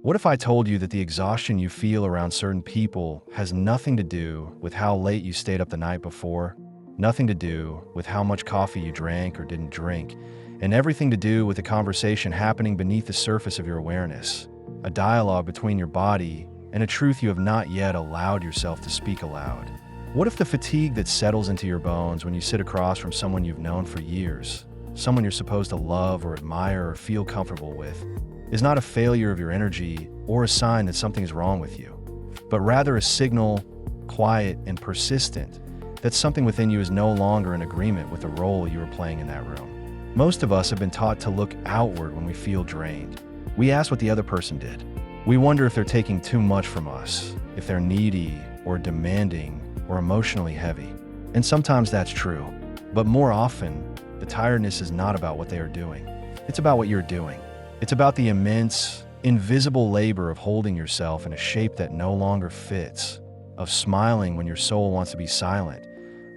What if I told you that the exhaustion you feel around certain people has nothing to do with how late you stayed up the night before, nothing to do with how much coffee you drank or didn't drink, and everything to do with a conversation happening beneath the surface of your awareness, a dialogue between your body and a truth you have not yet allowed yourself to speak aloud? What if the fatigue that settles into your bones when you sit across from someone you've known for years, someone you're supposed to love or admire or feel comfortable with, is not a failure of your energy or a sign that something is wrong with you, but rather a signal, quiet and persistent, that something within you is no longer in agreement with the role you were playing in that room? Most of us have been taught to look outward when we feel drained. We ask what the other person did. We wonder if they're taking too much from us, if they're needy or demanding or emotionally heavy. And sometimes that's true, but more often, the tiredness is not about what they are doing. It's about what you're doing. It's about the immense, invisible labor of holding yourself in a shape that no longer fits, of smiling when your soul wants to be silent,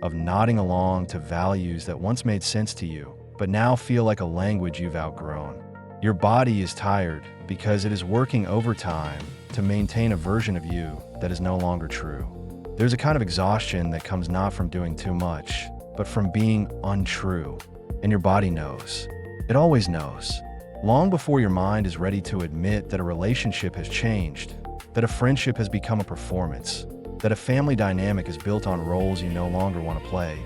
of nodding along to values that once made sense to you, but now feel like a language you've outgrown. Your body is tired because it is working overtime to maintain a version of you that is no longer true. There's a kind of exhaustion that comes not from doing too much, but from being untrue. And your body knows. It always knows. Long before your mind is ready to admit that a relationship has changed, that a friendship has become a performance, that a family dynamic is built on roles you no longer want to play,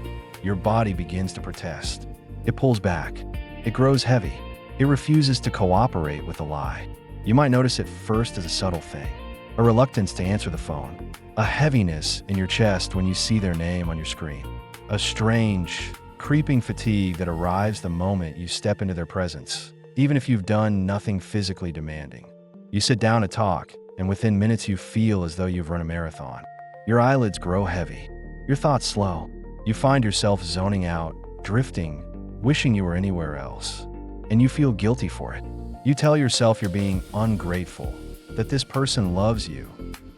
your body begins to protest. It pulls back. It grows heavy. It refuses to cooperate with the lie. You might notice it first as a subtle thing, a reluctance to answer the phone, a heaviness in your chest when you see their name on your screen, a strange, creeping fatigue that arrives the moment you step into their presence, even if you've done nothing physically demanding. You sit down to talk, and within minutes you feel as though you've run a marathon. Your eyelids grow heavy. Your thoughts slow. You find yourself zoning out, drifting, wishing you were anywhere else. And you feel guilty for it. You tell yourself you're being ungrateful, that this person loves you,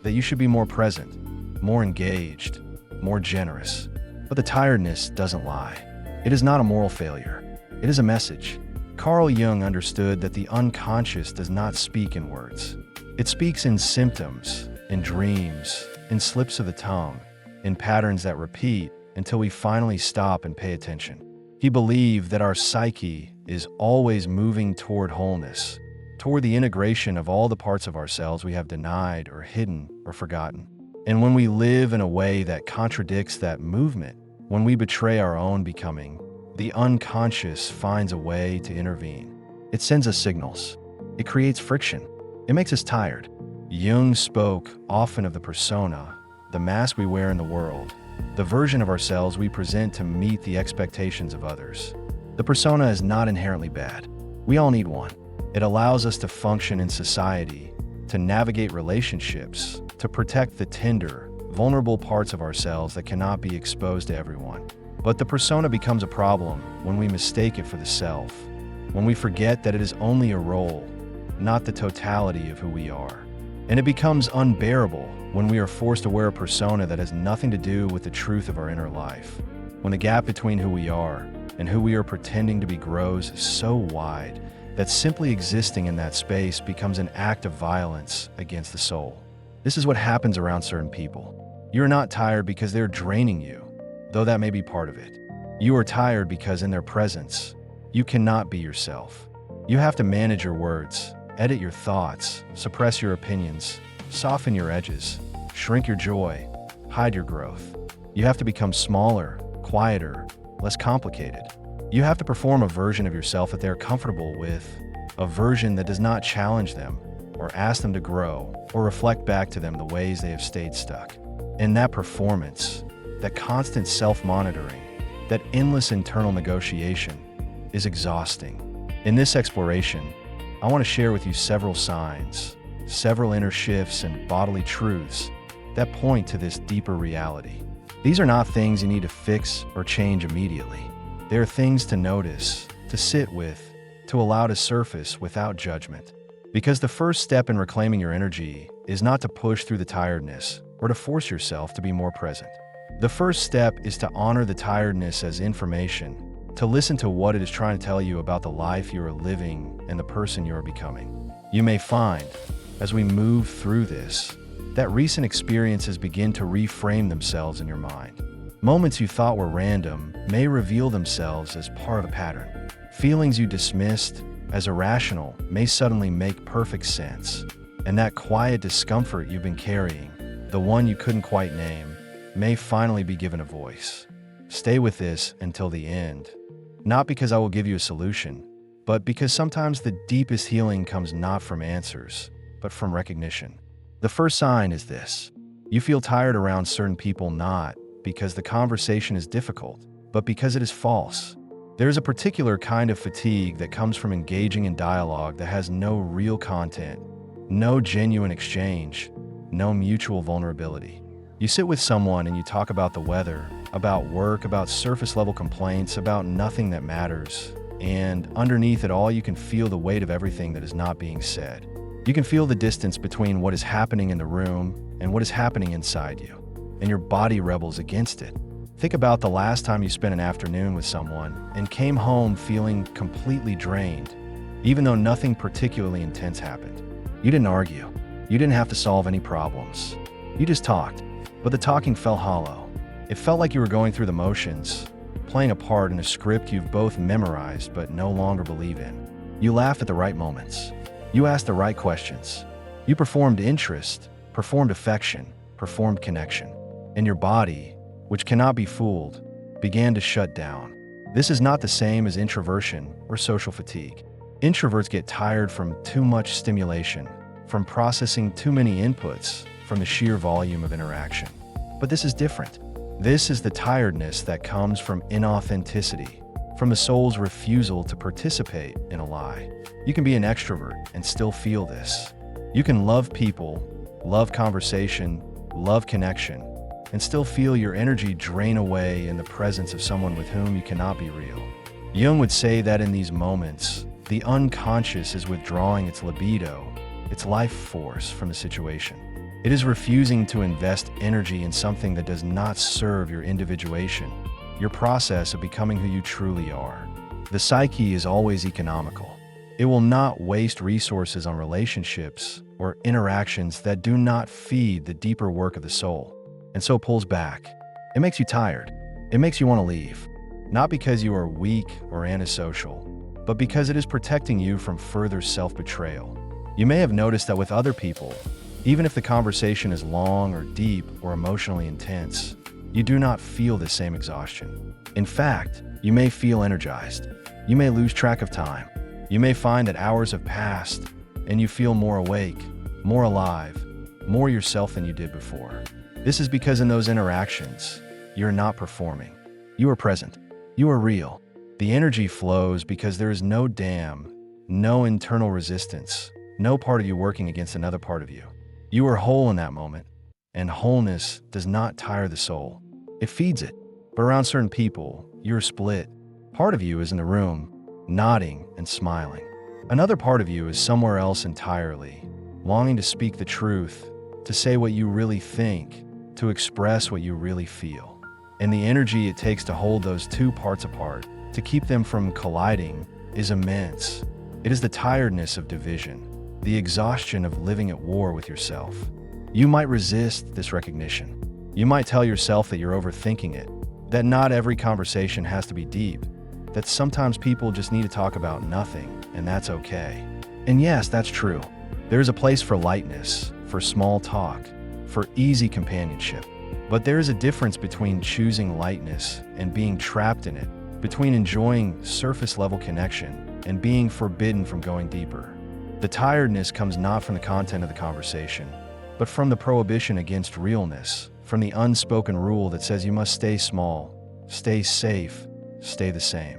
that you should be more present, more engaged, more generous. But the tiredness doesn't lie. It is not a moral failure. It is a message. Carl Jung understood that the unconscious does not speak in words. It speaks in symptoms, in dreams, in slips of the tongue, in patterns that repeat until we finally stop and pay attention. He believed that our psyche is always moving toward wholeness, toward the integration of all the parts of ourselves we have denied or hidden or forgotten. And when we live in a way that contradicts that movement, when we betray our own becoming, the unconscious finds a way to intervene. It sends us signals. It creates friction. It makes us tired. Jung spoke often of the persona, the mask we wear in the world, the version of ourselves we present to meet the expectations of others. The persona is not inherently bad. We all need one. It allows us to function in society, to navigate relationships, to protect the tender, vulnerable parts of ourselves that cannot be exposed to everyone. But the persona becomes a problem when we mistake it for the self, when we forget that it is only a role, not the totality of who we are. And it becomes unbearable when we are forced to wear a persona that has nothing to do with the truth of our inner life, when the gap between who we are and who we are pretending to be grows so wide that simply existing in that space becomes an act of violence against the soul. This is what happens around certain people. You're not tired because they're draining you, though that may be part of it. You are tired because in their presence, you cannot be yourself. You have to manage your words, edit your thoughts, suppress your opinions, soften your edges, shrink your joy, hide your growth. You have to become smaller, quieter, less complicated. You have to perform a version of yourself that they're comfortable with, a version that does not challenge them or ask them to grow or reflect back to them the ways they have stayed stuck. In that performance, that constant self-monitoring, that endless internal negotiation is exhausting. In this exploration, I want to share with you several signs, several inner shifts and bodily truths that point to this deeper reality. These are not things you need to fix or change immediately. They are things to notice, to sit with, to allow to surface without judgment. Because the first step in reclaiming your energy is not to push through the tiredness or to force yourself to be more present. The first step is to honor the tiredness as information, to listen to what it is trying to tell you about the life you are living and the person you are becoming. You may find as we move through this, that recent experiences begin to reframe themselves in your mind. Moments you thought were random may reveal themselves as part of a pattern. Feelings you dismissed as irrational may suddenly make perfect sense. And that quiet discomfort you've been carrying, the one you couldn't quite name, may finally be given a voice. Stay with this until the end. Not because I will give you a solution, but because sometimes the deepest healing comes not from answers, but from recognition. The first sign is this. You feel tired around certain people not because the conversation is difficult, but because it is false. There is a particular kind of fatigue that comes from engaging in dialogue that has no real content, no genuine exchange, no mutual vulnerability. You sit with someone and you talk about the weather, about work, about surface-level complaints, about nothing that matters, and underneath it all you can feel the weight of everything that is not being said. You can feel the distance between what is happening in the room and what is happening inside you, and your body rebels against it. Think about the last time you spent an afternoon with someone and came home feeling completely drained, even though nothing particularly intense happened. You didn't argue. You didn't have to solve any problems. You just talked, but the talking felt hollow. It felt like you were going through the motions, playing a part in a script you've both memorized but no longer believe in. You laughed at the right moments. You asked the right questions. You performed interest, performed affection, performed connection. And your body, which cannot be fooled, began to shut down. This is not the same as introversion or social fatigue. Introverts get tired from too much stimulation, from processing too many inputs, from the sheer volume of interaction. But this is different. This is the tiredness that comes from inauthenticity, from the soul's refusal to participate in a lie. You can be an extrovert and still feel this. You can love people, love conversation, love connection, and still feel your energy drain away in the presence of someone with whom you cannot be real. Jung would say that in these moments, the unconscious is withdrawing its libido, its life force from the situation. It is refusing to invest energy in something that does not serve your individuation, your process of becoming who you truly are. The psyche is always economical. It will not waste resources on relationships or interactions that do not feed the deeper work of the soul, and so pulls back. It makes you tired. It makes you want to leave, not because you are weak or antisocial, but because it is protecting you from further self-betrayal. You may have noticed that with other people, even if the conversation is long or deep or emotionally intense, you do not feel the same exhaustion. In fact, you may feel energized. You may lose track of time. You may find that hours have passed and you feel more awake, more alive, more yourself than you did before. This is because in those interactions, you're not performing. You are present. You are real. The energy flows because there is no dam, no internal resistance, no part of you working against another part of you. You are whole in that moment, and wholeness does not tire the soul. It feeds it. But around certain people, you're split. Part of you is in the room, nodding and smiling. Another part of you is somewhere else entirely, longing to speak the truth, to say what you really think, to express what you really feel. And the energy it takes to hold those two parts apart, to keep them from colliding, is immense. It is the tiredness of division, the exhaustion of living at war with yourself. You might resist this recognition. You might tell yourself that you're overthinking it, that not every conversation has to be deep, that sometimes people just need to talk about nothing, and that's okay. And yes, that's true. There's a place for lightness, for small talk, for easy companionship. But there is a difference between choosing lightness and being trapped in it, between enjoying surface-level connection and being forbidden from going deeper. The tiredness comes not from the content of the conversation, but from the prohibition against realness, from the unspoken rule that says you must stay small, stay safe, stay the same.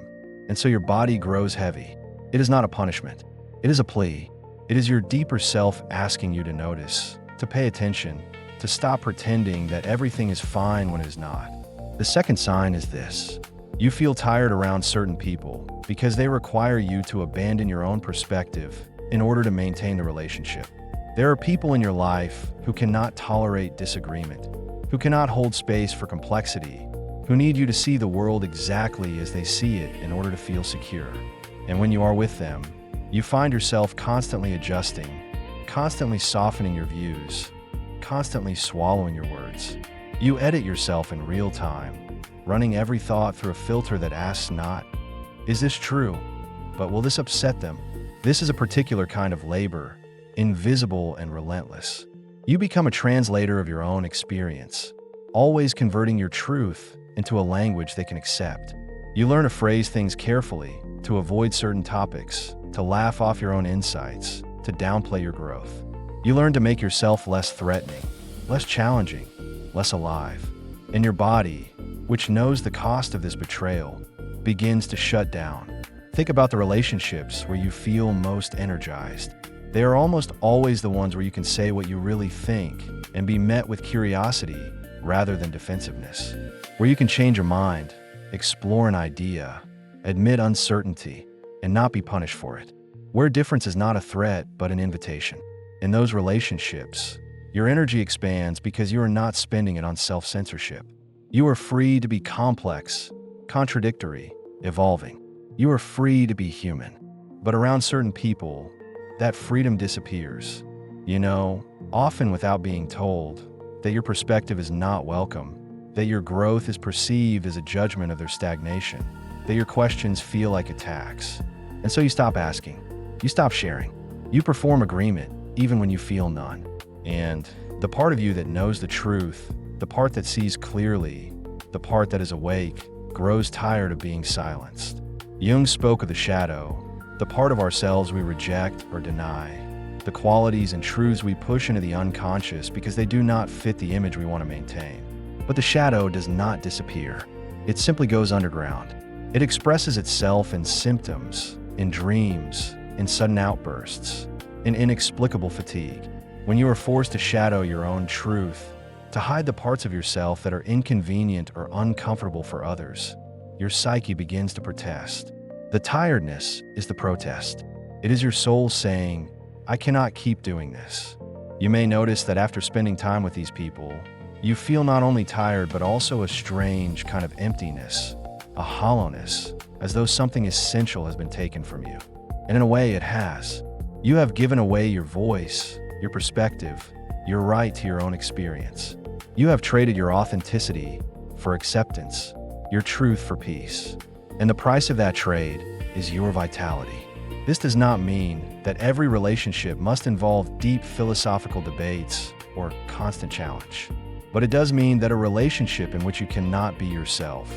And so your body grows heavy. It is not a punishment. It is a plea. It is your deeper self asking you to notice, to pay attention, to stop pretending that everything is fine when it is not. The second sign is this. You feel tired around certain people because they require you to abandon your own perspective in order to maintain the relationship. There are people in your life who cannot tolerate disagreement, who cannot hold space for complexity, who need you to see the world exactly as they see it in order to feel secure. And when you are with them, you find yourself constantly adjusting, constantly softening your views, constantly swallowing your words. You edit yourself in real time, running every thought through a filter that asks not, is this true? But will this upset them? This is a particular kind of labor, invisible and relentless. You become a translator of your own experience, always converting your truth into a language they can accept. You learn to phrase things carefully, to avoid certain topics, to laugh off your own insights, to downplay your growth. You learn to make yourself less threatening, less challenging, less alive. And your body, which knows the cost of this betrayal, begins to shut down. Think about the relationships where you feel most energized. They are almost always the ones where you can say what you really think and be met with curiosity rather than defensiveness. Where you can change your mind, explore an idea, admit uncertainty, and not be punished for it. Where difference is not a threat but an invitation. In those relationships, your energy expands because you are not spending it on self-censorship. You are free to be complex, contradictory, evolving. You are free to be human. But around certain people, that freedom disappears. You know, often without being told, that your perspective is not welcome, that your growth is perceived as a judgment of their stagnation, that your questions feel like attacks. And so you stop asking, you stop sharing, you perform agreement even when you feel none. And the part of you that knows the truth, the part that sees clearly, the part that is awake, grows tired of being silenced. Jung spoke of the shadow, the part of ourselves we reject or deny, the qualities and truths we push into the unconscious because they do not fit the image we want to maintain. But the shadow does not disappear. It simply goes underground. It expresses itself in symptoms, in dreams, in sudden outbursts, in inexplicable fatigue. When you are forced to shadow your own truth, to hide the parts of yourself that are inconvenient or uncomfortable for others, your psyche begins to protest. The tiredness is the protest. It is your soul saying, I cannot keep doing this. You may notice that after spending time with these people, you feel not only tired but also a strange kind of emptiness, a hollowness, as though something essential has been taken from you. And in a way it has. You have given away your voice, your perspective, your right to your own experience. You have traded your authenticity for acceptance, your truth for peace. And the price of that trade is your vitality. This does not mean that every relationship must involve deep philosophical debates or constant challenge. But it does mean that a relationship in which you cannot be yourself,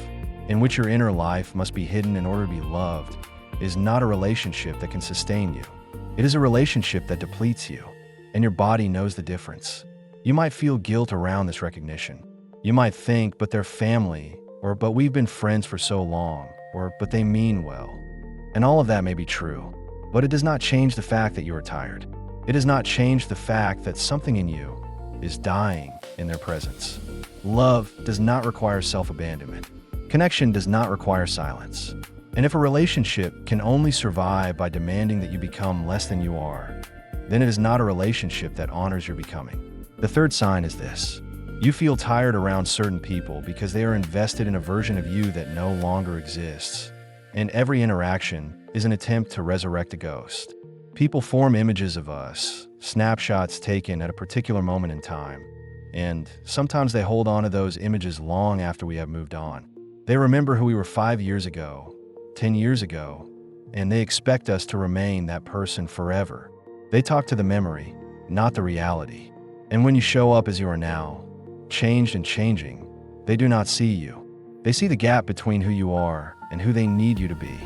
in which your inner life must be hidden in order to be loved, is not a relationship that can sustain you. It is a relationship that depletes you, and your body knows the difference. You might feel guilt around this recognition. You might think, but they're family, or but we've been friends for so long, or but they mean well. And all of that may be true, but it does not change the fact that you are tired. It does not change the fact that something in you is dying in their presence. Love does not require self-abandonment. Connection does not require silence. And if a relationship can only survive by demanding that you become less than you are, then it is not a relationship that honors your becoming. The third sign is this. You feel tired around certain people because they are invested in a version of you that no longer exists. And every interaction is an attempt to resurrect a ghost. People form images of us, snapshots taken at a particular moment in time, and sometimes they hold on to those images long after we have moved on. They remember who we were 5 years ago, 10 years ago, and they expect us to remain that person forever. They talk to the memory, not the reality. And when you show up as you are now, changed and changing, they do not see you. They see the gap between who you are and who they need you to be,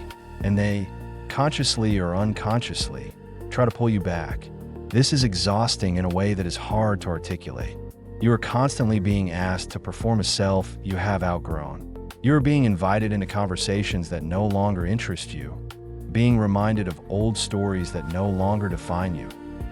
and they, consciously or unconsciously, try to pull you back. This is exhausting in a way that is hard to articulate. You are constantly being asked to perform a self you have outgrown. You are being invited into conversations that no longer interest you, being reminded of old stories that no longer define you,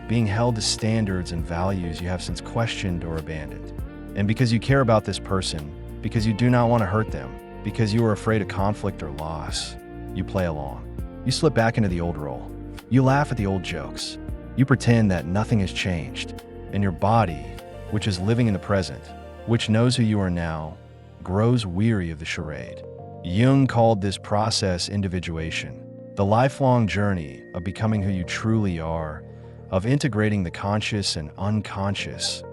being held to standards and values you have since questioned or abandoned. And because you care about this person, because you do not want to hurt them, because you are afraid of conflict or loss, you play along. You slip back into the old role. You laugh at the old jokes. You pretend that nothing has changed. And your body, which is living in the present, which knows who you are now, grows weary of the charade. Jung called this process individuation, the lifelong journey of becoming who you truly are, of integrating the conscious and unconscious,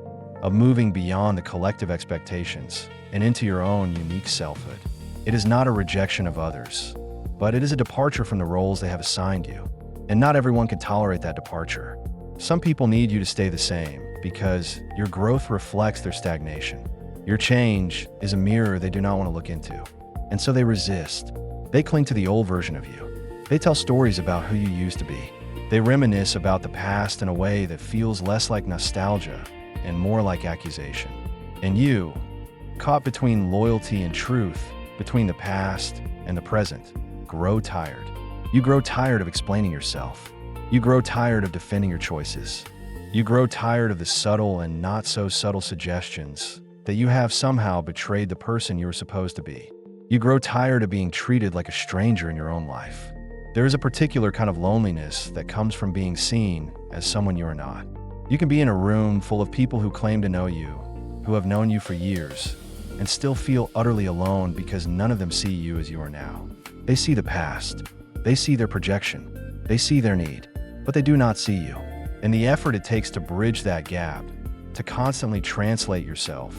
of moving beyond the collective expectations and into your own unique selfhood. It is not a rejection of others, but it is a departure from the roles they have assigned you. And not everyone can tolerate that departure. Some people need you to stay the same because your growth reflects their stagnation. Your change is a mirror they do not want to look into. And so they resist. They cling to the old version of you. They tell stories about who you used to be. They reminisce about the past in a way that feels less like nostalgia and more like accusation. And you, caught between loyalty and truth, between the past and the present, grow tired. You grow tired of explaining yourself. You grow tired of defending your choices. You grow tired of the subtle and not so subtle suggestions that you have somehow betrayed the person you were supposed to be. You grow tired of being treated like a stranger in your own life. There is a particular kind of loneliness that comes from being seen as someone you are not. You can be in a room full of people who claim to know you, who have known you for years, and still feel utterly alone because none of them see you as you are now. They see the past. They see their projection. They see their need, but they do not see you. And the effort it takes to bridge that gap, to constantly translate yourself,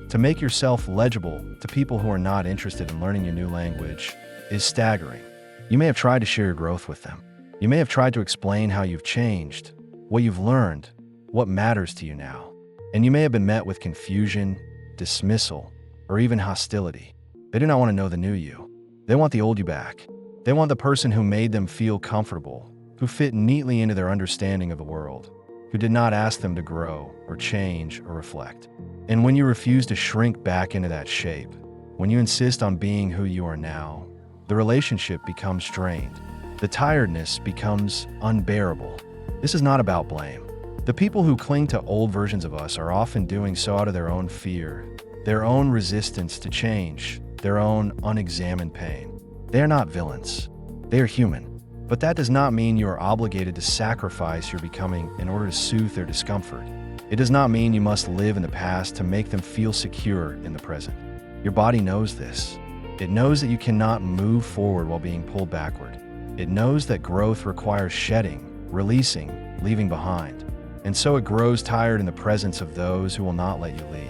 to make yourself legible to people who are not interested in learning your new language, is staggering. You may have tried to share your growth with them. You may have tried to explain how you've changed, what you've learned, what matters to you now. And you may have been met with confusion, dismissal, or even hostility. They do not want to know the new you. They want the old you back. They want the person who made them feel comfortable, who fit neatly into their understanding of the world, who did not ask them to grow or change or reflect. And when you refuse to shrink back into that shape, when you insist on being who you are now, the relationship becomes strained. The tiredness becomes unbearable. This is not about blame. The people who cling to old versions of us are often doing so out of their own fear, their own resistance to change, their own unexamined pain. They are not villains. They are human. But that does not mean you are obligated to sacrifice your becoming in order to soothe their discomfort. It does not mean you must live in the past to make them feel secure in the present. Your body knows this. It knows that you cannot move forward while being pulled backward. It knows that growth requires shedding, releasing, leaving behind. And so it grows tired in the presence of those who will not let you leave.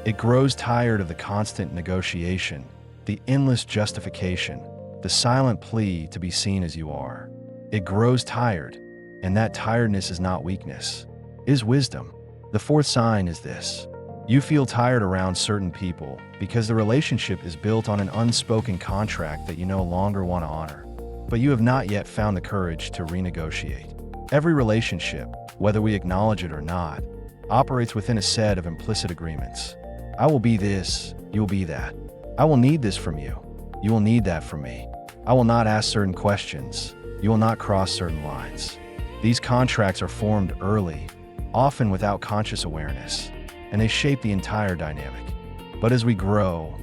It grows tired of the constant negotiation, the endless justification, the silent plea to be seen as you are. It grows tired, and that tiredness is not weakness, it is wisdom. The fourth sign is this. You feel tired around certain people because the relationship is built on an unspoken contract that you no longer want to honor, but you have not yet found the courage to renegotiate. Every relationship, whether we acknowledge it or not, operates within a set of implicit agreements. I will be this, you will be that. I will need this from you, you will need that from me. I will not ask certain questions, you will not cross certain lines. These contracts are formed early, often without conscious awareness, and they shape the entire dynamic. But as we grow,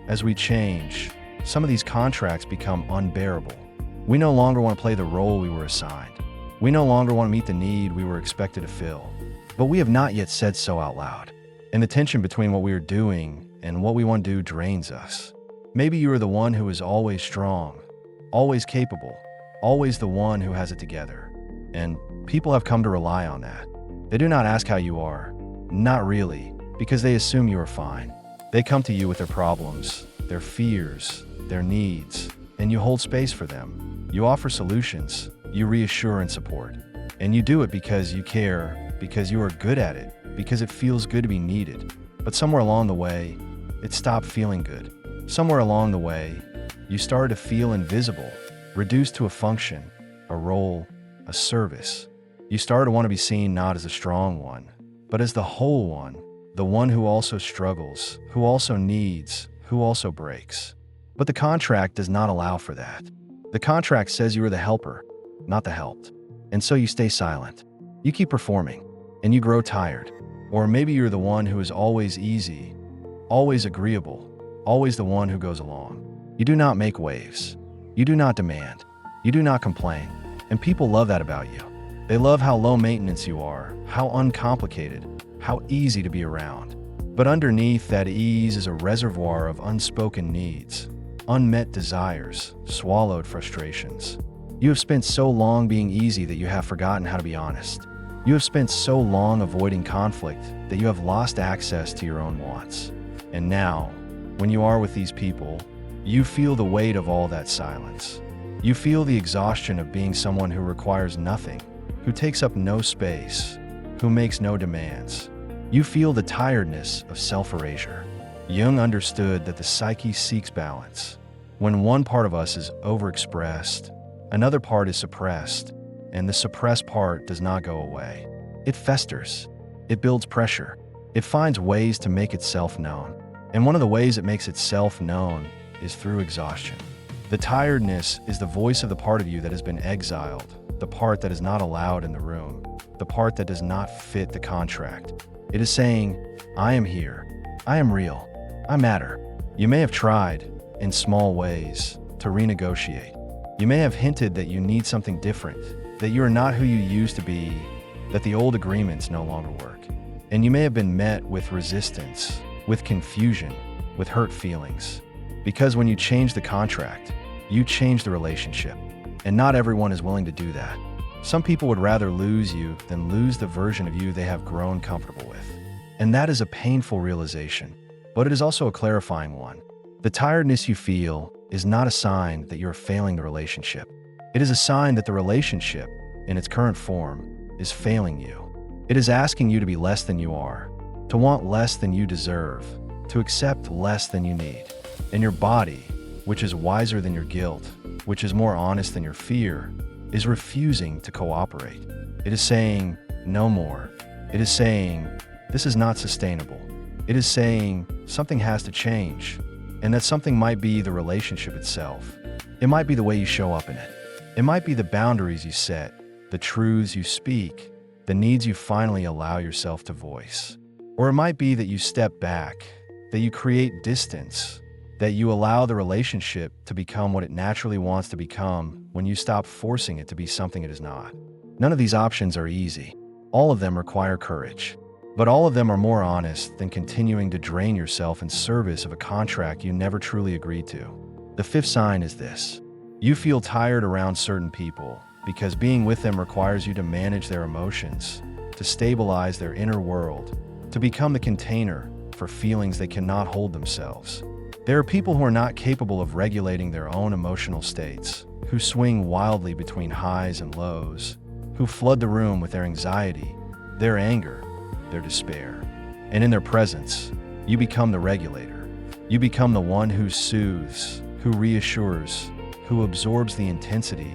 as we change, some of these contracts become unbearable. We no longer want to play the role we were assigned. We no longer want to meet the need we were expected to fill. But we have not yet said so out loud. And the tension between what we are doing and what we want to do drains us. Maybe you are the one who is always strong, always capable, always the one who has it together. And people have come to rely on that. They do not ask how you are. Not really, because they assume you are fine. They come to you with their problems, their fears, their needs, and you hold space for them. You offer solutions, you reassure and support. And you do it because you care, because you are good at it, because it feels good to be needed. But somewhere along the way, it stopped feeling good. Somewhere along the way, you started to feel invisible, reduced to a function, a role, a service. You started to want to be seen not as a strong one, but as the whole one, the one who also struggles, who also needs, who also breaks. But the contract does not allow for that. The contract says you are the helper, not the helped. And so you stay silent. You keep performing, and you grow tired. Or maybe you're the one who is always easy, always agreeable, always the one who goes along. You do not make waves. You do not demand. You do not complain. And people love that about you. They love how low maintenance you are, how uncomplicated, how easy to be around. But underneath that ease is a reservoir of unspoken needs, unmet desires, swallowed frustrations. You have spent so long being easy that you have forgotten how to be honest. You have spent so long avoiding conflict that you have lost access to your own wants. And now, when you are with these people, you feel the weight of all that silence. You feel the exhaustion of being someone who requires nothing, who takes up no space, who makes no demands. You feel the tiredness of self-erasure. Jung understood that the psyche seeks balance. When one part of us is overexpressed, another part is suppressed, and the suppressed part does not go away. It festers. It builds pressure. It finds ways to make itself known. And one of the ways it makes itself known is through exhaustion. The tiredness is the voice of the part of you that has been exiled, the part that is not allowed in the room, the part that does not fit the contract. It is saying, I am here. I am real. I matter. You may have tried, in small ways, to renegotiate. You may have hinted that you need something different, that you are not who you used to be, that the old agreements no longer work. And you may have been met with resistance, with confusion, with hurt feelings. Because when you change the contract, you change the relationship. And not everyone is willing to do that. Some people would rather lose you than lose the version of you they have grown comfortable with. And that is a painful realization, but it is also a clarifying one. The tiredness you feel is not a sign that you're failing the relationship. It is a sign that the relationship, in its current form, is failing you. It is asking you to be less than you are, to want less than you deserve, to accept less than you need. And your body, which is wiser than your guilt, which is more honest than your fear, is refusing to cooperate. It is saying, no more. It is saying, this is not sustainable. It is saying, something has to change, and that something might be the relationship itself. It might be the way you show up in it. It might be the boundaries you set, the truths you speak, the needs you finally allow yourself to voice. Or it might be that you step back, that you create distance, that you allow the relationship to become what it naturally wants to become when you stop forcing it to be something it is not. None of these options are easy. All of them require courage. But all of them are more honest than continuing to drain yourself in service of a contract you never truly agreed to. The fifth sign is this. You feel tired around certain people because being with them requires you to manage their emotions, to stabilize their inner world, to become the container for feelings they cannot hold themselves. There are people who are not capable of regulating their own emotional states, who swing wildly between highs and lows, who flood the room with their anxiety, their anger, their despair. And in their presence, you become the regulator. You become the one who soothes, who reassures, who absorbs the intensity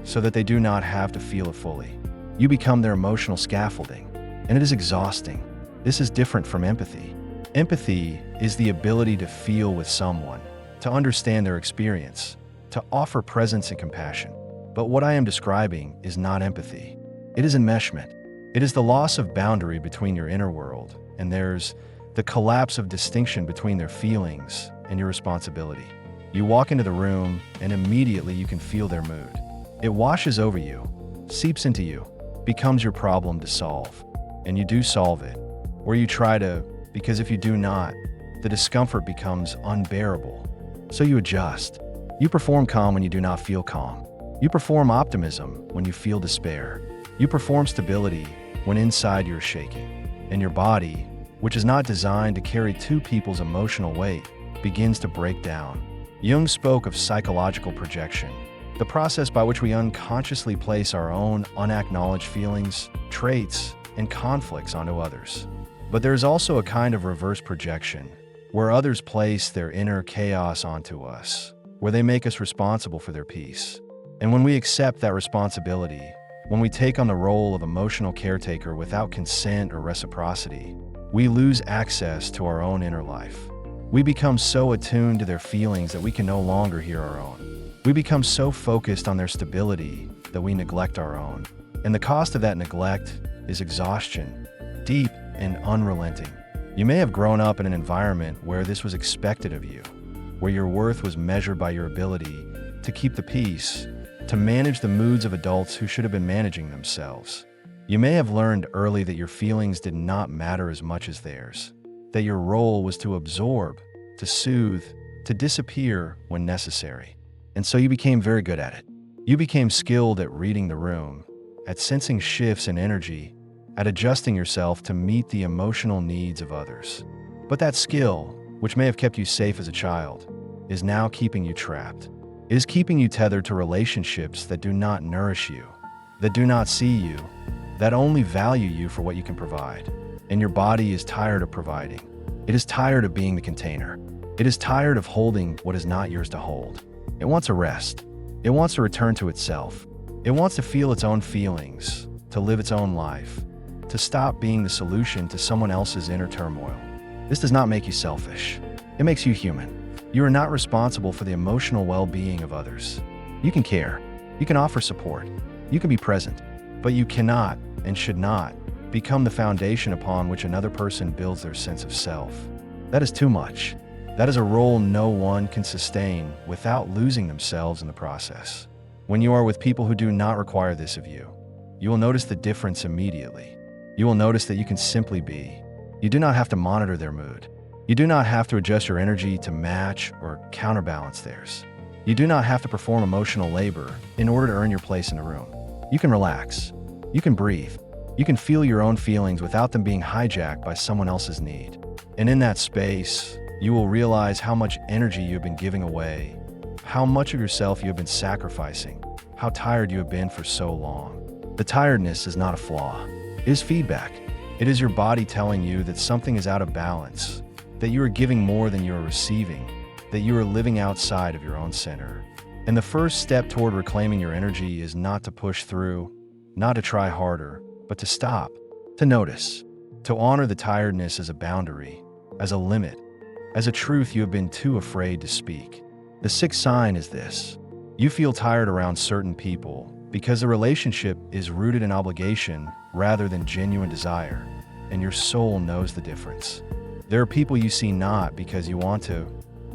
so that they do not have to feel it fully. You become their emotional scaffolding, and it is exhausting. This is different from empathy. Empathy is the ability to feel with someone, to understand their experience, to offer presence and compassion. But what I am describing is not empathy. It is enmeshment. It is the loss of boundary between your inner world and theirs, the collapse of distinction between their feelings and your responsibility. You walk into the room and immediately you can feel their mood. It washes over you, seeps into you, becomes your problem to solve. And you do solve it, or you try to, because if you do not, the discomfort becomes unbearable. So you adjust. You perform calm when you do not feel calm. You perform optimism when you feel despair. You perform stability when inside you're shaking. And your body, which is not designed to carry two people's emotional weight, begins to break down. Jung spoke of psychological projection, the process by which we unconsciously place our own unacknowledged feelings, traits, and conflicts onto others. But there is also a kind of reverse projection, where others place their inner chaos onto us, where they make us responsible for their peace. And when we accept that responsibility, when we take on the role of emotional caretaker without consent or reciprocity, we lose access to our own inner life. We become so attuned to their feelings that we can no longer hear our own. We become so focused on their stability that we neglect our own. And the cost of that neglect is exhaustion, deep and unrelenting. You may have grown up in an environment where this was expected of you, where your worth was measured by your ability to keep the peace, to manage the moods of adults who should have been managing themselves. You may have learned early that your feelings did not matter as much as theirs, that your role was to absorb, to soothe, to disappear when necessary. And so you became very good at it. You became skilled at reading the room, at sensing shifts in energy, at adjusting yourself to meet the emotional needs of others. But that skill, which may have kept you safe as a child, is now keeping you trapped. It is keeping you tethered to relationships that do not nourish you, that do not see you, that only value you for what you can provide. And your body is tired of providing. It is tired of being the container. It is tired of holding what is not yours to hold. It wants a rest. It wants to return to itself. It wants to feel its own feelings, to live its own life, to stop being the solution to someone else's inner turmoil. This does not make you selfish. It makes you human. You are not responsible for the emotional well-being of others. You can care. You can offer support. You can be present. But you cannot and should not become the foundation upon which another person builds their sense of self. That is too much. That is a role no one can sustain without losing themselves in the process. When you are with people who do not require this of you, you will notice the difference immediately. You will notice that you can simply be. You do not have to monitor their mood. You do not have to adjust your energy to match or counterbalance theirs. You do not have to perform emotional labor in order to earn your place in the room. You can relax. You can breathe. You can feel your own feelings without them being hijacked by someone else's need. And in that space, you will realize how much energy you have been giving away, how much of yourself you have been sacrificing, how tired you have been for so long. The tiredness is not a flaw. It is feedback. It is your body telling you that something is out of balance, that you are giving more than you are receiving, that you are living outside of your own center. And the first step toward reclaiming your energy is not to push through, not to try harder, but to stop, to notice, to honor the tiredness as a boundary, as a limit, as a truth you have been too afraid to speak. The sixth sign is this. You feel tired around certain people because the relationship is rooted in obligation rather than genuine desire, and your soul knows the difference. There are people you see not because you want to,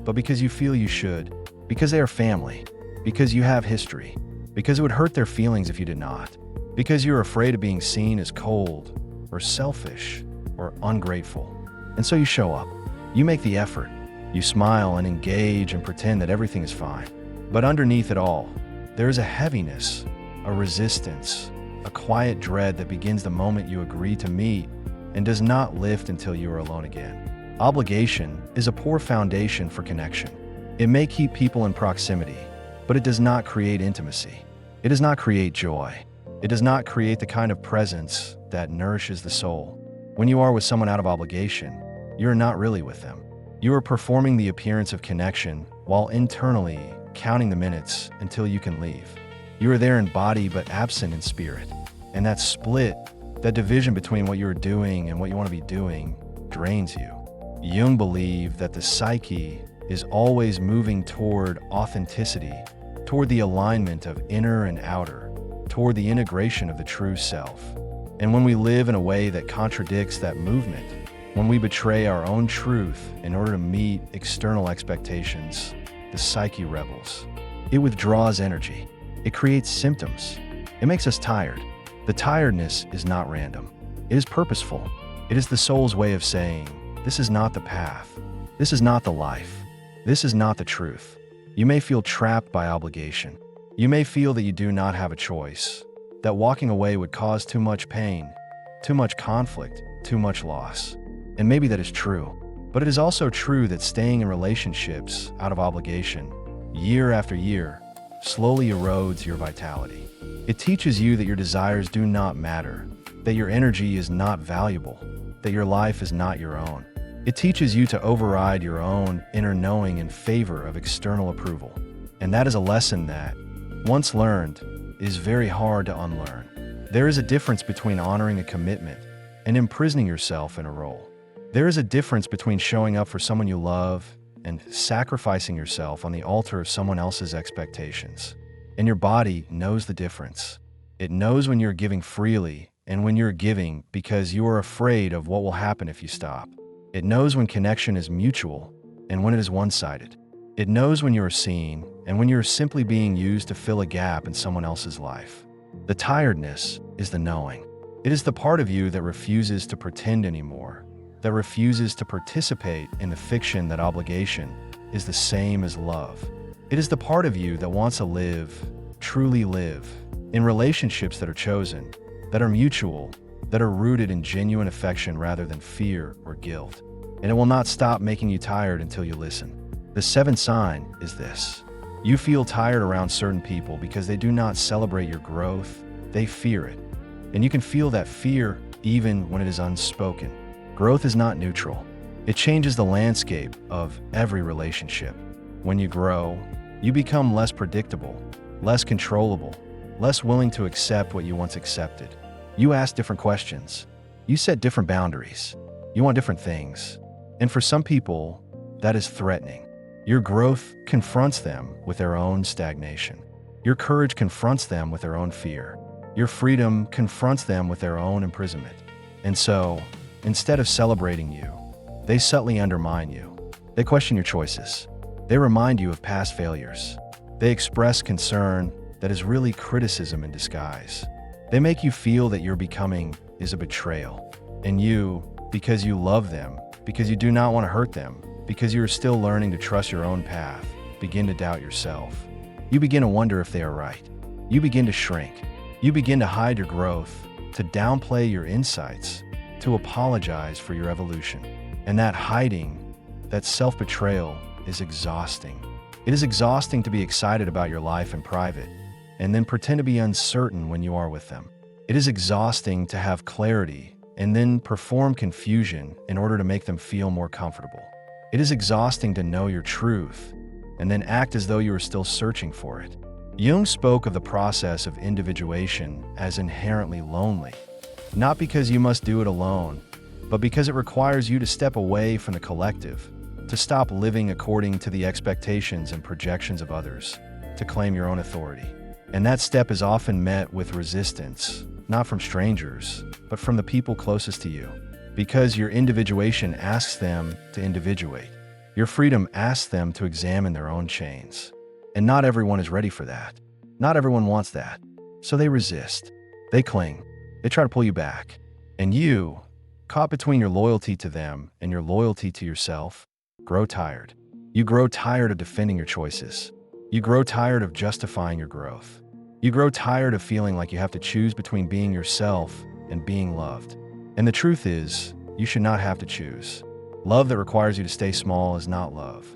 but because you feel you should, because they are family, because you have history, because it would hurt their feelings if you did not, because you're afraid of being seen as cold or selfish or ungrateful. And so you show up. You make the effort. You smile and engage and pretend that everything is fine. But underneath it all, there is a heaviness, a resistance, a quiet dread that begins the moment you agree to meet and does not lift until you are alone again. Obligation is a poor foundation for connection. It may keep people in proximity, but it does not create intimacy. It does not create joy. It does not create the kind of presence that nourishes the soul. When you are with someone out of obligation, you are not really with them. You are performing the appearance of connection while internally counting the minutes until you can leave. You are there in body but absent in spirit. And that split, that division between what you are doing and what you want to be doing, drains you. Jung believed that the psyche is always moving toward authenticity, toward the alignment of inner and outer, toward the integration of the true self. And when we live in a way that contradicts that movement, when we betray our own truth in order to meet external expectations, the psyche rebels. It withdraws energy. It creates symptoms. It makes us tired. The tiredness is not random. It is purposeful. It is the soul's way of saying, this is not the path. This is not the life. This is not the truth. You may feel trapped by obligation. You may feel that you do not have a choice, that walking away would cause too much pain, too much conflict, too much loss. And maybe that is true, but it is also true that staying in relationships out of obligation, year after year, slowly erodes your vitality. It teaches you that your desires do not matter, that your energy is not valuable, that your life is not your own. It teaches you to override your own inner knowing in favor of external approval. And that is a lesson that, once learned, is very hard to unlearn. There is a difference between honoring a commitment and imprisoning yourself in a role. There is a difference between showing up for someone you love and sacrificing yourself on the altar of someone else's expectations. And your body knows the difference. It knows when you're giving freely and when you're giving because you are afraid of what will happen if you stop. It knows when connection is mutual and when it is one-sided. It knows when you are seen and when you are simply being used to fill a gap in someone else's life. The tiredness is the knowing. It is the part of you that refuses to pretend anymore, that refuses to participate in the fiction that obligation is the same as love. It is the part of you that wants to live, truly live, in relationships that are chosen, that are mutual, that are rooted in genuine affection rather than fear or guilt. And it will not stop making you tired until you listen. The seventh sign is this. You feel tired around certain people because they do not celebrate your growth, they fear it. And you can feel that fear even when it is unspoken. Growth is not neutral. It changes the landscape of every relationship. When you grow, you become less predictable, less controllable, less willing to accept what you once accepted. You ask different questions. You set different boundaries. You want different things. And for some people, that is threatening. Your growth confronts them with their own stagnation. Your courage confronts them with their own fear. Your freedom confronts them with their own imprisonment. And so, instead of celebrating you, they subtly undermine you. They question your choices. They remind you of past failures. They express concern that is really criticism in disguise. They make you feel that your becoming is a betrayal. And you, because you love them, because you do not want to hurt them, because you are still learning to trust your own path, begin to doubt yourself. You begin to wonder if they are right. You begin to shrink. You begin to hide your growth, to downplay your insights, to apologize for your evolution. And that hiding, that self-betrayal, is exhausting. It is exhausting to be excited about your life in private, and then pretend to be uncertain when you are with them. It is exhausting to have clarity, and then perform confusion in order to make them feel more comfortable. It is exhausting to know your truth, and then act as though you are still searching for it. Jung spoke of the process of individuation as inherently lonely, not because you must do it alone, but because it requires you to step away from the collective, to stop living according to the expectations and projections of others, to claim your own authority. And that step is often met with resistance, not from strangers, but from the people closest to you. Because your individuation asks them to individuate. Your freedom asks them to examine their own chains. And not everyone is ready for that. Not everyone wants that. So they resist. They cling. They try to pull you back. And you, caught between your loyalty to them and your loyalty to yourself, grow tired. You grow tired of defending your choices. You grow tired of justifying your growth. You grow tired of feeling like you have to choose between being yourself and being loved. And the truth is, you should not have to choose. Love that requires you to stay small is not love.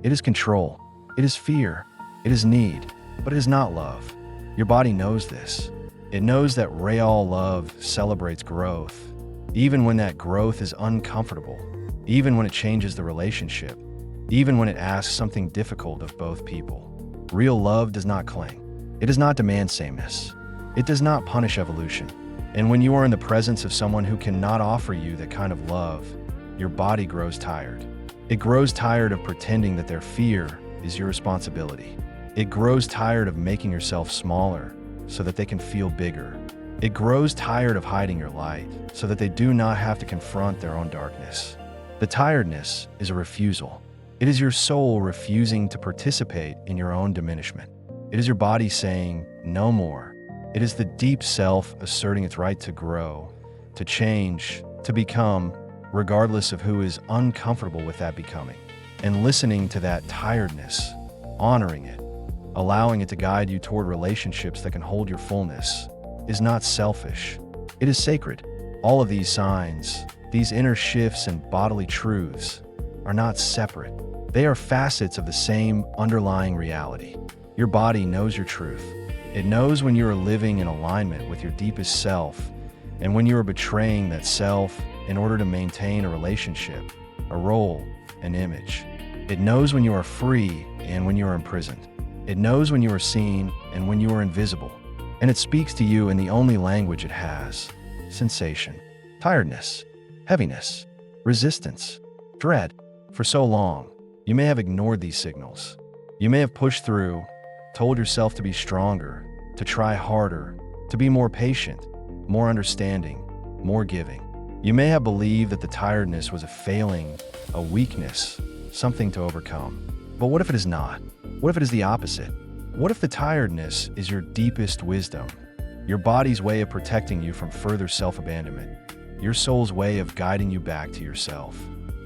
It is control. It is fear. It is need. But it is not love. Your body knows this. It knows that real love celebrates growth, even when that growth is uncomfortable, even when it changes the relationship, even when it asks something difficult of both people. Real love does not cling. It does not demand sameness. It does not punish evolution. And when you are in the presence of someone who cannot offer you that kind of love, your body grows tired. It grows tired of pretending that their fear is your responsibility. It grows tired of making yourself smaller so that they can feel bigger. It grows tired of hiding your light so that they do not have to confront their own darkness. The tiredness is a refusal. It is your soul refusing to participate in your own diminishment. It is your body saying, no more. It is the deep self asserting its right to grow, to change, to become, regardless of who is uncomfortable with that becoming. And listening to that tiredness, honoring it, allowing it to guide you toward relationships that can hold your fullness, is not selfish. It is sacred. All of these signs, these inner shifts and bodily truths, are not separate. They are facets of the same underlying reality. Your body knows your truth. It knows when you are living in alignment with your deepest self and when you are betraying that self in order to maintain a relationship, a role, an image. It knows when you are free and when you are imprisoned. It knows when you are seen and when you are invisible. And it speaks to you in the only language it has: sensation, tiredness, heaviness, resistance, dread. For so long, you may have ignored these signals. You may have pushed through, told yourself to be stronger, to try harder, to be more patient, more understanding, more giving. You may have believed that the tiredness was a failing, a weakness, something to overcome. But what if it is not? What if it is the opposite? What if the tiredness is your deepest wisdom, your body's way of protecting you from further self-abandonment, your soul's way of guiding you back to yourself?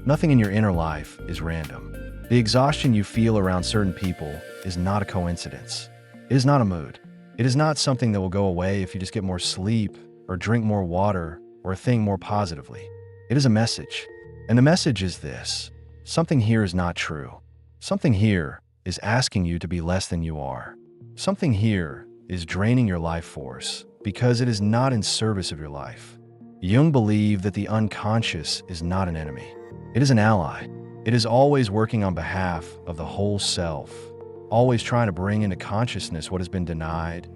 Nothing in your inner life is random. The exhaustion you feel around certain people is not a coincidence. It is not a mood. It is not something that will go away if you just get more sleep or drink more water or think more positively. It is a message. And the message is this: something here is not true. Something here is asking you to be less than you are. Something here is draining your life force because it is not in service of your life. Jung believed that the unconscious is not an enemy. It is an ally. It is always working on behalf of the whole self, always trying to bring into consciousness what has been denied,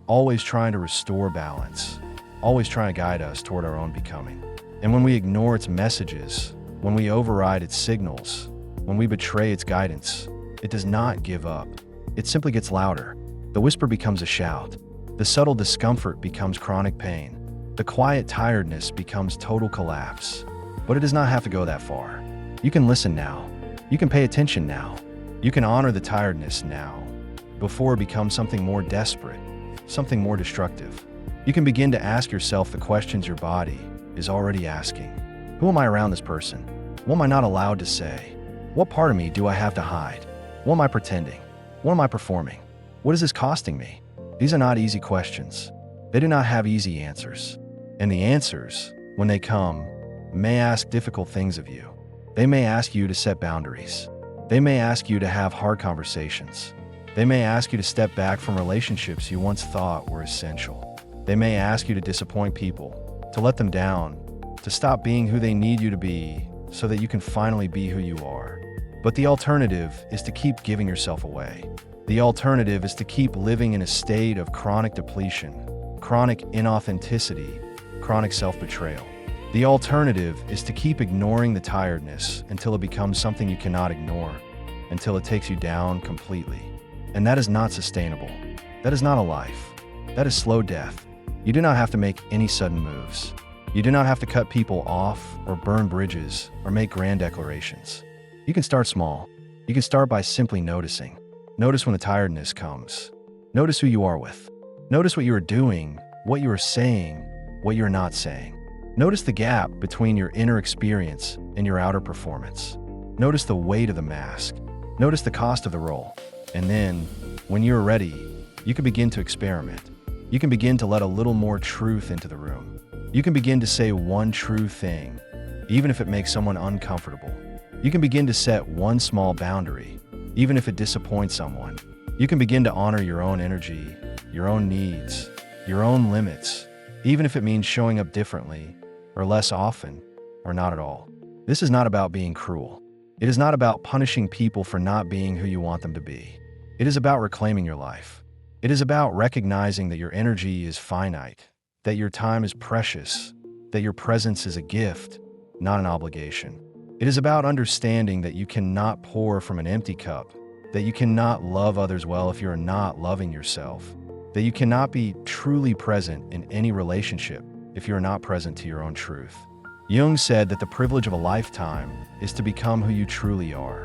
always trying to restore balance, always trying to guide us toward our own becoming. And when we ignore its messages, when we override its signals, when we betray its guidance, it does not give up. It simply gets louder. The whisper becomes a shout. The subtle discomfort becomes chronic pain. The quiet tiredness becomes total collapse. But it does not have to go that far. You can listen now. You can pay attention now. You can honor the tiredness now, before it becomes something more desperate, something more destructive. You can begin to ask yourself the questions your body is already asking. Who am I around this person? What am I not allowed to say? What part of me do I have to hide? What am I pretending? What am I performing? What is this costing me? These are not easy questions. They do not have easy answers. And the answers, when they come, may ask difficult things of you. They may ask you to set boundaries. They may ask you to have hard conversations. They may ask you to step back from relationships you once thought were essential. They may ask you to disappoint people, to let them down, to stop being who they need you to be so that you can finally be who you are. But the alternative is to keep giving yourself away. The alternative is to keep living in a state of chronic depletion, chronic inauthenticity, chronic self-betrayal. The alternative is to keep ignoring the tiredness until it becomes something you cannot ignore, until it takes you down completely. And that is not sustainable. That is not a life. That is slow death. You do not have to make any sudden moves. You do not have to cut people off or burn bridges or make grand declarations. You can start small. You can start by simply noticing. Notice when the tiredness comes. Notice who you are with. Notice what you are doing, what you are saying, what you are not saying. Notice the gap between your inner experience and your outer performance. Notice the weight of the mask. Notice the cost of the role. And then, when you're ready, you can begin to experiment. You can begin to let a little more truth into the room. You can begin to say one true thing, even if it makes someone uncomfortable. You can begin to set one small boundary, even if it disappoints someone. You can begin to honor your own energy, your own needs, your own limits, even if it means showing up differently, or less often, or not at all. This is not about being cruel. It is not about punishing people for not being who you want them to be. It is about reclaiming your life. It is about recognizing that your energy is finite, that your time is precious, that your presence is a gift, not an obligation. It is about understanding that you cannot pour from an empty cup, that you cannot love others well if you are not loving yourself, that you cannot be truly present in any relationship if you are not present to your own truth. Jung said that the privilege of a lifetime is to become who you truly are.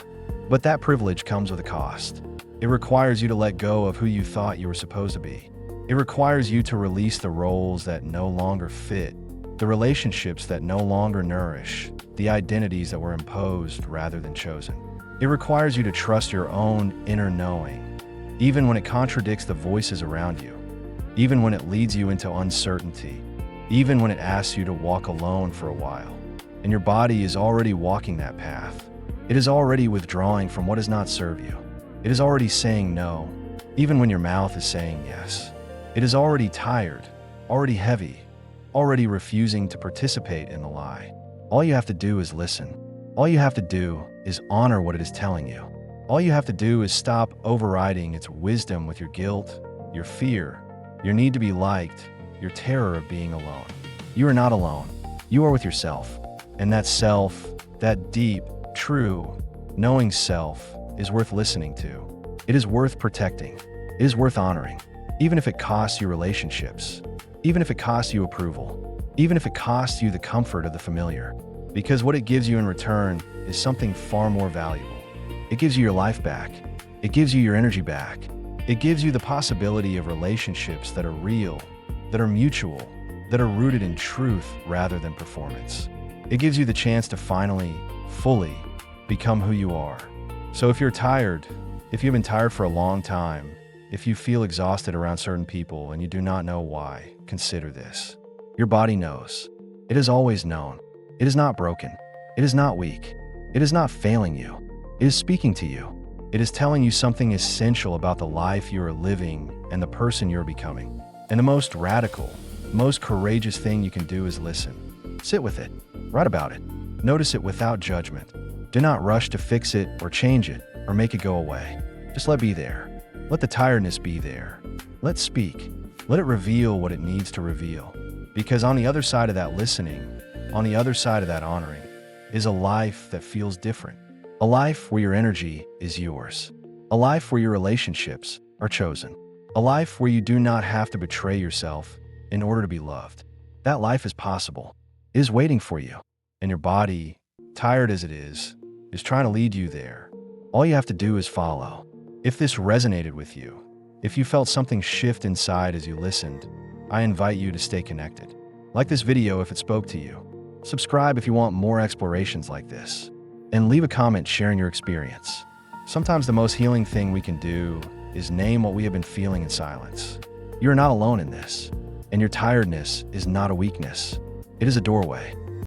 But that privilege comes with a cost. It requires you to let go of who you thought you were supposed to be. It requires you to release the roles that no longer fit, the relationships that no longer nourish, the identities that were imposed rather than chosen. It requires you to trust your own inner knowing, even when it contradicts the voices around you, even when it leads you into uncertainty, even when it asks you to walk alone for a while. And your body is already walking that path. It is already withdrawing from what does not serve you. It is already saying no, even when your mouth is saying yes. It is already tired, already heavy, already refusing to participate in the lie. All you have to do is listen. All you have to do is honor what it is telling you. All you have to do is stop overriding its wisdom with your guilt, your fear, your need to be liked, your terror of being alone. You are not alone. You are with yourself. And that self, that deep, true, knowing self, is worth listening to. It is worth protecting. It is worth honoring. Even if it costs you relationships. Even if it costs you approval. Even if it costs you the comfort of the familiar. Because what it gives you in return is something far more valuable. It gives you your life back. It gives you your energy back. It gives you the possibility of relationships that are real, that are mutual, that are rooted in truth rather than performance. It gives you the chance to finally, fully, become who you are. So if you're tired, if you've been tired for a long time, if you feel exhausted around certain people and you do not know why, consider this. Your body knows. It has always known. It is not broken. It is not weak. It is not failing you. It is speaking to you. It is telling you something essential about the life you are living and the person you're becoming. And the most radical, most courageous thing you can do is listen. Sit with it. Write about it. Notice it without judgment. Do not rush to fix it or change it or make it go away. Just let be there. Let the tiredness be there. Let speak. Let it reveal what it needs to reveal. Because on the other side of that listening, on the other side of that honoring, is a life that feels different. A life where your energy is yours. A life where your relationships are chosen. A life where you do not have to betray yourself in order to be loved. That life is possible, is waiting for you. And your body, tired as it is trying to lead you there. All you have to do is follow. If this resonated with you, if you felt something shift inside as you listened, I invite you to stay connected. Like this video if it spoke to you. Subscribe if you want more explorations like this. And leave a comment sharing your experience. Sometimes the most healing thing we can do is name what we have been feeling in silence. You are not alone in this. And your tiredness is not a weakness. It is a doorway.